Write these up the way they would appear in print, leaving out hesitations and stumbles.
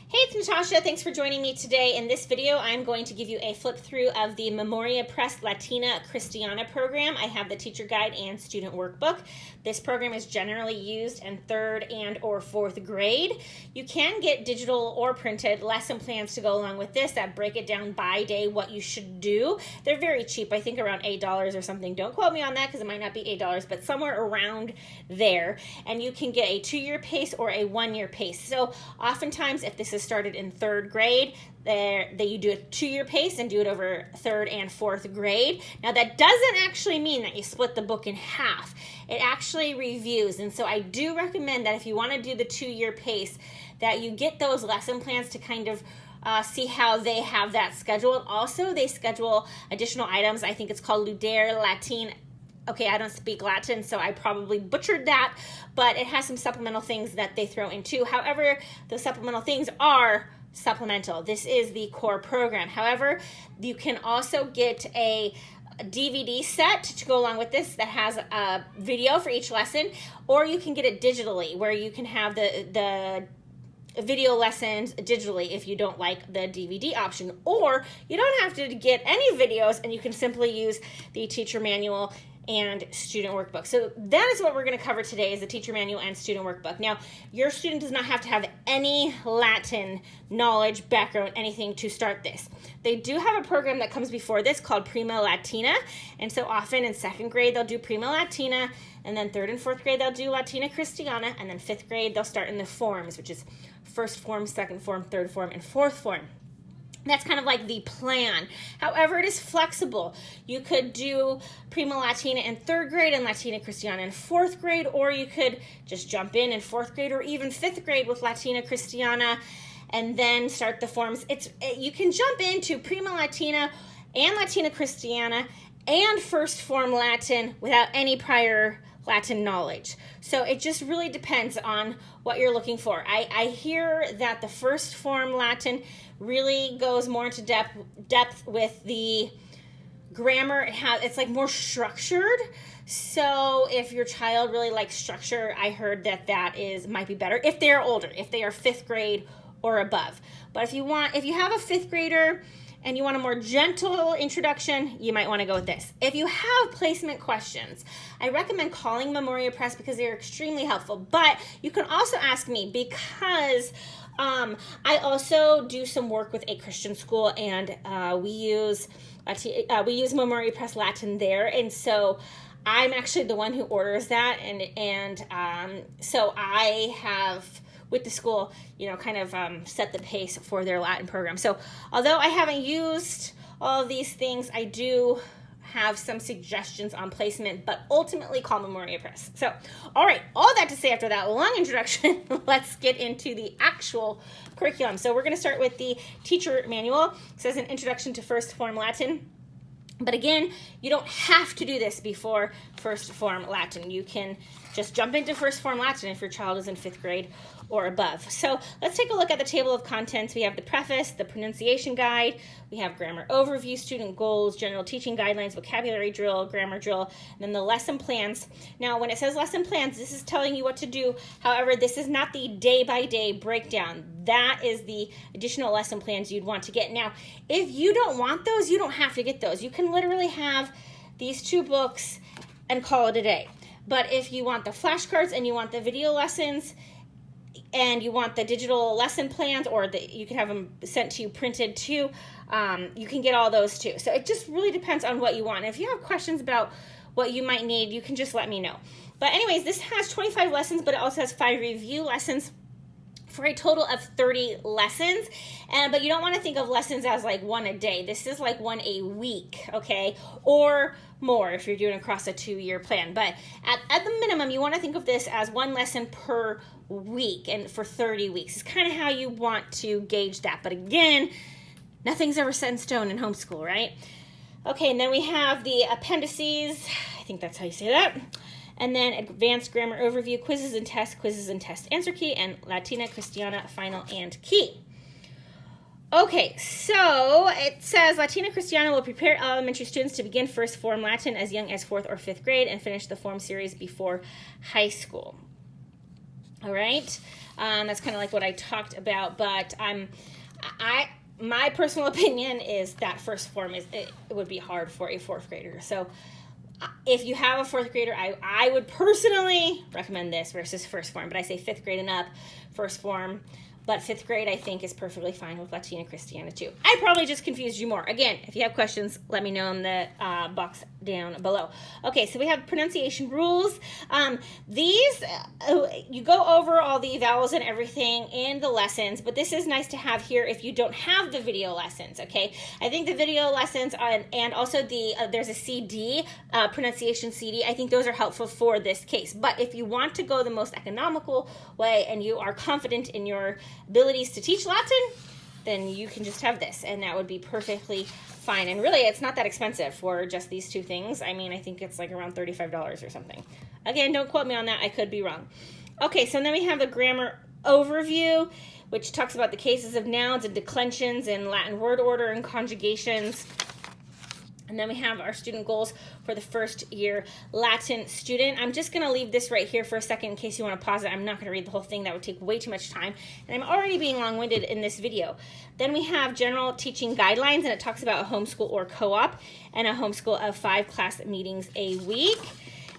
Hey, it's Natasha. Thanks for joining me today. In this video, I'm going to give you a flip through of the Memoria Press Latina Christiana program. I have the teacher guide and student workbook. This program is generally used in 3rd and or 4th grade. You can get digital or printed lesson plans to go along with this that break it down by day what you should do. They're very cheap. I think around $8 or something. Don't quote me on that because it might not be $8, but somewhere around there. And you can get a 2-year pace or a 1-year pace. So oftentimes, if this is started in 3rd grade, you do a 2-year pace and do it over 3rd and 4th grade. Now that doesn't actually mean that you split the book in half. It actually reviews, and so I do recommend that if you want to do the 2-year pace, that you get those lesson plans to kind of see how they have that scheduled. Also, they schedule additional items. I think it's called Ludere Latin. Okay, I don't speak Latin, so I probably butchered that, but it has some supplemental things that they throw in too. However, those supplemental things are supplemental. This is the core program. However, you can also get a DVD set to go along with this that has a video for each lesson, or you can get it digitally where you can have the video lessons digitally if you don't like the DVD option, or you don't have to get any videos and you can simply use the teacher manual and student workbook. So that is what we're going to cover today, is the teacher manual and student workbook. Now, your student does not have to have any Latin knowledge, background, anything to start this. They do have a program that comes before this called Prima Latina, and so often in 2nd grade they'll do Prima Latina, and then 3rd and 4th grade they'll do Latina Christiana, and then 5th grade they'll start in the forms, which is 1st form, 2nd form, 3rd form, and 4th form. That's kind of like the plan. However, it is flexible. You could do Prima Latina in 3rd grade and Latina Christiana in 4th grade, or you could just jump in 4th grade or even 5th grade with Latina Christiana and then start the forms. You can jump into Prima Latina and Latina Christiana and 1st form Latin without any prior Latin knowledge. So it just really depends on what you're looking for. I hear that the 1st form Latin really goes more into depth with the grammar. It's like more structured. So if your child really likes structure, I heard that might be better if they're older, if they are 5th grade or above. But if you have a 5th grader and you want a more gentle introduction, you might want to go with this. If you have placement questions, I recommend calling Memoria Press because they are extremely helpful. But you can also ask me because I also do some work with a Christian school, and we use Memoria Press Latin there, and so I'm actually the one who orders that, and so I have, with the school, kind of set the pace for their Latin program. So although I haven't used all of these things, I do have some suggestions on placement, but ultimately call Memoria Press. So, all right, all that to say, after that long introduction, let's get into the actual curriculum. So we're going to start with the teacher manual. It says an introduction to 1st form Latin. But again, you don't have to do this before 1st form Latin. You can just jump into 1st form Latin if your child is in 5th grade or above. So let's take a look at the table of contents. We have the preface, the pronunciation guide, we have grammar overview, student goals, general teaching guidelines, vocabulary drill, grammar drill, and then the lesson plans. Now, when it says lesson plans, this is telling you what to do. However, this is not the day-by-day breakdown. That is the additional lesson plans you'd want to get. Now, if you don't want those, you don't have to get those. You can literally have these 2 books and call it a day. But if you want the flashcards and you want the video lessons and you want the digital lesson plans, or you can have them sent to you printed too, you can get all those too. So it just really depends on what you want. And if you have questions about what you might need, you can just let me know. But anyways, this has 25 lessons, but it also has 5 review lessons for a total of 30 lessons. But you don't want to think of lessons as like 1 a day. This is like 1 a week, okay? Or more if you're doing across a 2-year plan. But at the minimum, you want to think of this as 1 lesson per week, and for 30 weeks. It's kind of how you want to gauge that. But again, nothing's ever set in stone in homeschool, right? Okay, and then we have the appendices. I think that's how you say that. And then advanced grammar overview, quizzes and test answer key, and Latina Christiana final and key. Okay, so it says Latina Christiana will prepare elementary students to begin 1st form Latin as young as 4th or 5th grade and finish the form series before high school. All right. That's kind of like what I talked about, but my personal opinion is that first form it would be hard for a fourth grader. So if you have a fourth grader, I would personally recommend this versus first form, but I say fifth grade and up, first form. But fifth grade, I think, is perfectly fine with Latina Christiana, too. I probably just confused you more. Again, if you have questions, let me know in the box down below. Okay, so we have pronunciation rules. These, you go over all the vowels and everything in the lessons, but this is nice to have here if you don't have the video lessons, okay? I think the video lessons and also there's a CD, pronunciation CD. I think those are helpful for this case. But if you want to go the most economical way and you are confident in your abilities to teach Latin, then you can just have this, and that would be perfectly fine. And really, it's not that expensive for just these two things. I mean, I think it's like around $35 or something. Again, don't quote me on that. I could be wrong. Okay, so then we have a grammar overview, which talks about the cases of nouns and declensions and Latin word order and conjugations. And then we have our student goals for the first year Latin student. I'm just going to leave this right here for a second in case you want to pause it. I'm not going to read the whole thing. That would take way too much time. And I'm already being long-winded in this video. Then we have general teaching guidelines, and it talks about a homeschool or co-op and a homeschool of 5 class meetings a week.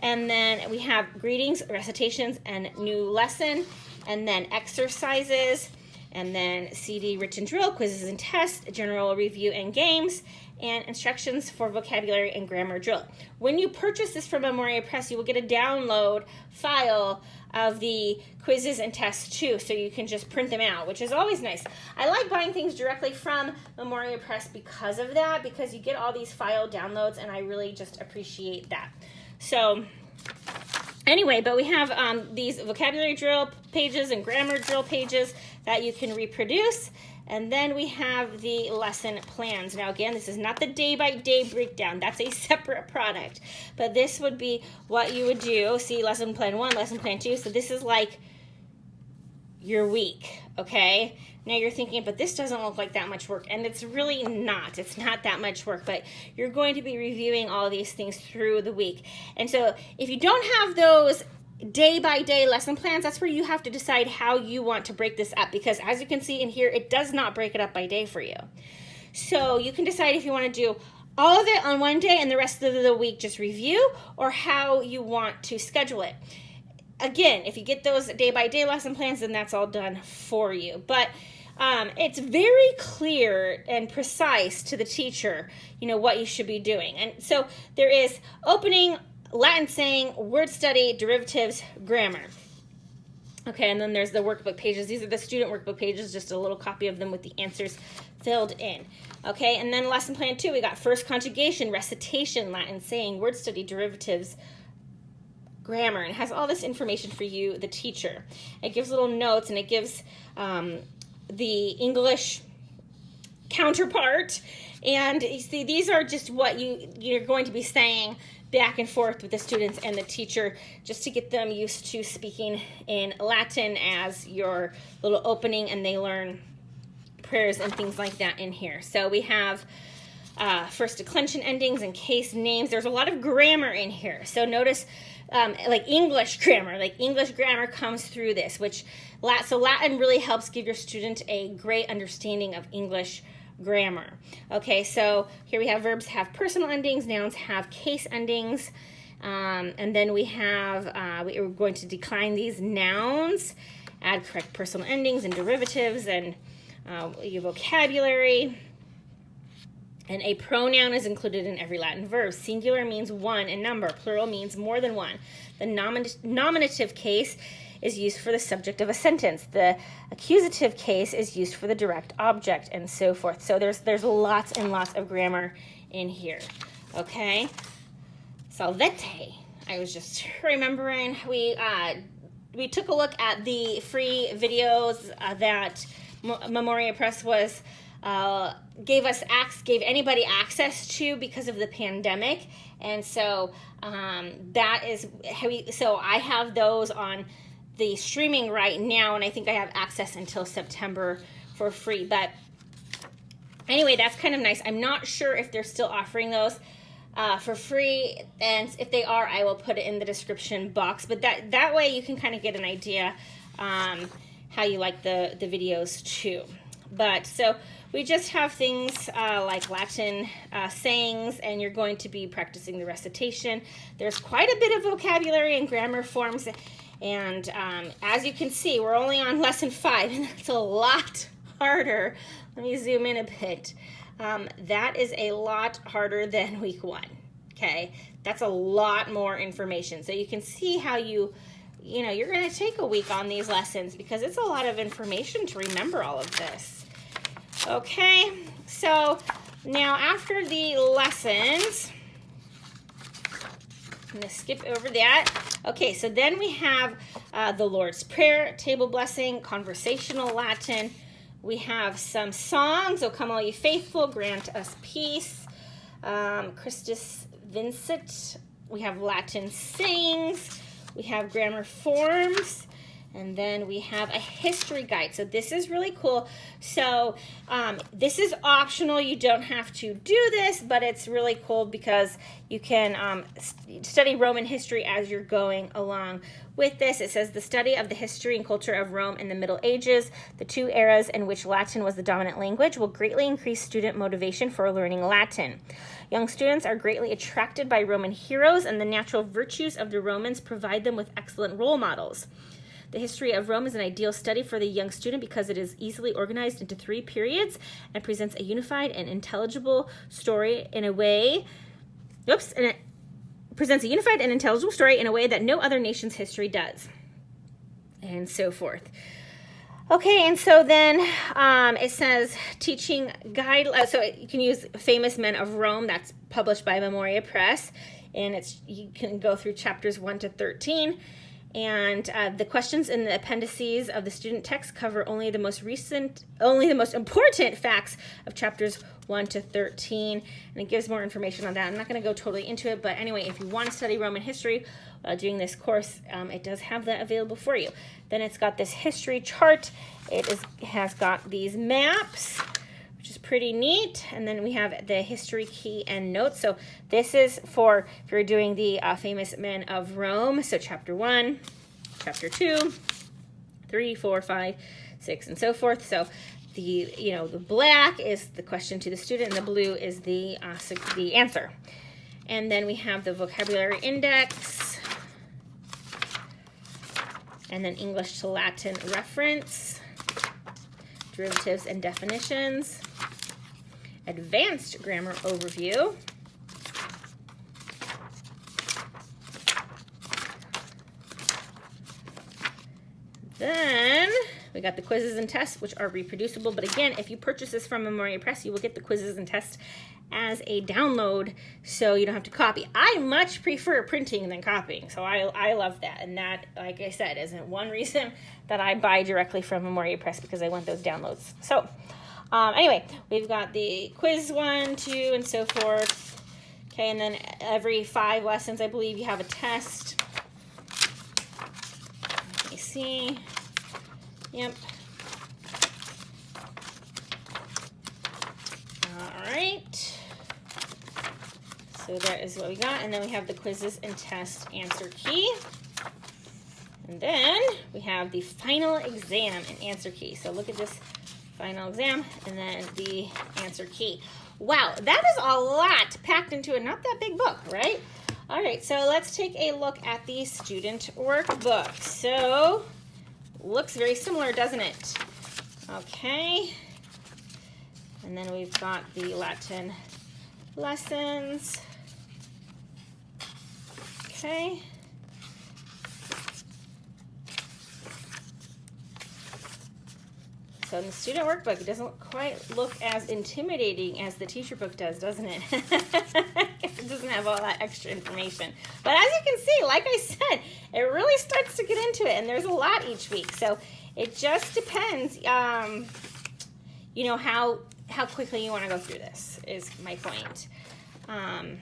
And then we have greetings, recitations, and new lesson, and then exercises, and then CD written drill, quizzes and tests, general review and games, and instructions for vocabulary and grammar drill. When you purchase this from Memoria Press, you will get a download file of the quizzes and tests too, so you can just print them out, which is always nice. I like buying things directly from Memoria Press because of that, because you get all these file downloads, and I really just appreciate that. So anyway, but we have these vocabulary drill pages and grammar drill pages that you can reproduce. And then we have the lesson plans. Now again, this is not the day-by-day breakdown. That's a separate product. But this would be what you would do. See, lesson plan 1, lesson plan 2. So this is like your week, okay? Now you're thinking, but this doesn't look like that much work. And it's really not. It's not that much work. But you're going to be reviewing all of these things through the week. And so if you don't have those day-by-day lesson plans, that's where you have to decide how you want to break this up, because as you can see in here, it does not break it up by day for you. So you can decide if you want to do all of it on one day and the rest of the week just review, or how you want to schedule it. Again, if you get those day-by-day lesson plans, then that's all done for you. But it's very clear and precise to the teacher, you know, what you should be doing. And so there is opening, Latin saying, word study, derivatives, grammar. Okay, and then there's the workbook pages. These are the student workbook pages, just a little copy of them with the answers filled in. Okay, and then lesson plan 2, we got first conjugation, recitation, Latin saying, word study, derivatives, grammar, and it has all this information for you, the teacher. It gives little notes, and it gives the English counterpart, and you see, these are just what you're going to be saying back and forth with the students and the teacher, just to get them used to speaking in Latin as your little opening, and they learn prayers and things like that in here. So we have first declension endings and case names. There's a lot of grammar in here. So notice like English grammar comes through this, so Latin really helps give your student a great understanding of English grammar. Okay, so here we have verbs have personal endings, nouns have case endings, and then we have, we're going to decline these nouns, add correct personal endings and derivatives, and your vocabulary. And a pronoun is included in every Latin verb. Singular means one in number. Plural means more than one. The nominative case is used for the subject of a sentence. The accusative case is used for the direct object, and so forth. So there's lots and lots of grammar in here. Okay? Salvete. I was just remembering we took a look at the free videos that Memoria Press was gave anybody access to because of the pandemic, and so that is so I have those on the streaming right now, and I think I have access until September for free. But anyway, that's kind of nice. I'm not sure if they're still offering those for free, and if they are, I will put it in the description box. But that way you can kind of get an idea. how you like the videos too. But so we just have things like Latin sayings, and you're going to be practicing the recitation. There's quite a bit of vocabulary and grammar forms, and as you can see, we're only on lesson 5, and that's a lot harder. Let me zoom in a bit. That is a lot harder than week 1. Okay, that's a lot more information. So you can see how you're going to take a week on these lessons, because it's a lot of information to remember all of this. Okay, so now after the lessons, I'm going to skip over that. Okay, so then we have the Lord's Prayer, table blessing, conversational Latin. We have some songs, O come all ye faithful, grant us peace, Christus Vincit. We have Latin sayings. We have grammar forms. And then we have a history guide. So this is really cool. So this is optional. You don't have to do this, but it's really cool because you can study Roman history as you're going along with this. It says the study of the history and culture of Rome in the Middle Ages, the 2 eras in which Latin was the dominant language, will greatly increase student motivation for learning Latin. Young students are greatly attracted by Roman heroes, and the natural virtues of the Romans provide them with excellent role models. The history of Rome is an ideal study for the young student because it is easily organized into 3 periods and presents a unified and intelligible story in a way that no other nation's history does, and so forth. Okay, and so then it says teaching guide. So you can use Famous Men of Rome. That's published by Memoria Press, and you can go through chapters 1 to 13. And the questions in the appendices of the student text cover only the most important facts of chapters 1 to 13, and it gives more information on that. I'm not going to go totally into it, but anyway, if you want to study Roman history while doing this course, it does have that available for you. Then it's got this history chart. It has got these maps, which is pretty neat. And then we have the history key and notes. So this is for if you're doing the Famous Men of Rome. So chapter 1, chapter 2, 3, 4, 5, 6, and so forth. So the black is the question to the student, and the blue is the answer. And then we have the vocabulary index, and then English to Latin reference, derivatives and definitions, advanced grammar overview, then we got the quizzes and tests, which are reproducible. But again, if you purchase this from Memoria Press, you will get the quizzes and tests as a download, so you don't have to copy. I much prefer printing than copying, so I love that. And that, like I said, isn't one reason that I buy directly from Memoria Press, because I want those downloads. So anyway, we've got the quiz 1, 2, and so forth. Okay, and then every 5 lessons, I believe, you have a test. Let me see. Yep. All right. So that is what we got. And then we have the quizzes and test answer key. And then we have the final exam and answer key. So look at this final exam and then the answer key. Wow, that is a lot packed into a not that big book, right? All right, so let's take a look at the student workbook. So looks very similar, doesn't it? Okay. And then we've got the Latin lessons. Okay. So in the student workbook, it doesn't quite look as intimidating as the teacher book does, doesn't it? It doesn't have all that extra information. But as you can see, like I said, it really starts to get into it, and there's a lot each week. So it just depends, you know, how quickly you want to go through this is my point. And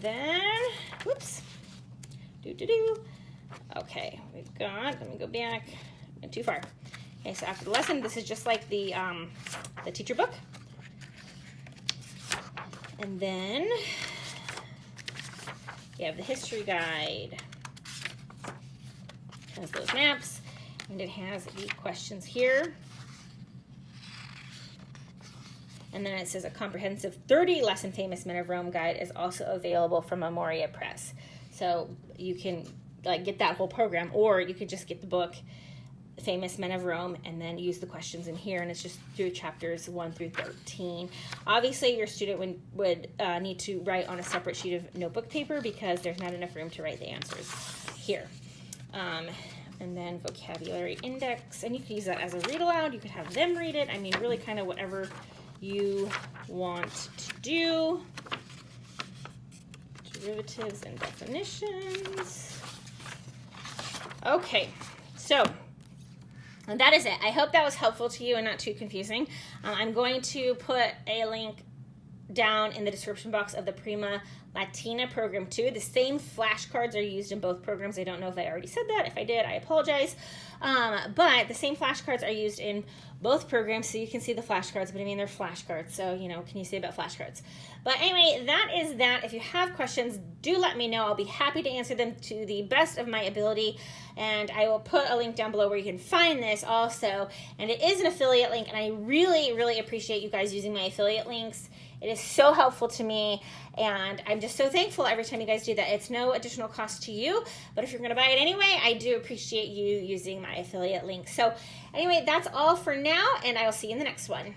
then, whoops, okay, we've got, let me go back, went too far. Okay, so after the lesson, this is just like the teacher book. And then you have the history guide. Has those maps. And it has the questions here. And then it says a comprehensive 30-lesson Famous Men of Rome guide is also available from Memoria Press. So you can get that whole program, or you could just get the book Famous Men of Rome and then use the questions in here, and it's just through chapters 1 through 13. Obviously, your student would need to write on a separate sheet of notebook paper because there's not enough room to write the answers here. And then vocabulary index, and you could use that as a read aloud. You could have them read it. I mean, really kind of whatever you want to do. Derivatives and definitions. Okay, so and that is it. I hope that was helpful to you and not too confusing. I'm going to put a link down in the description box of the Prima Latina program too. The same flashcards are used in both programs. I don't know if I already said that. If I did, I apologize. But the same flashcards are used in both programs, so you can see the flashcards, but I mean, they're flashcards, so, can you say about flashcards? But anyway, that is that. If you have questions, do let me know. I'll be happy to answer them to the best of my ability, and I will put a link down below where you can find this also, and it is an affiliate link, and I really, really appreciate you guys using my affiliate links. It is so helpful to me, and I'm just so thankful every time you guys do that. It's no additional cost to you, but if you're going to buy it anyway, I do appreciate you using my affiliate link. So anyway, that's all for now, and I will see you in the next one.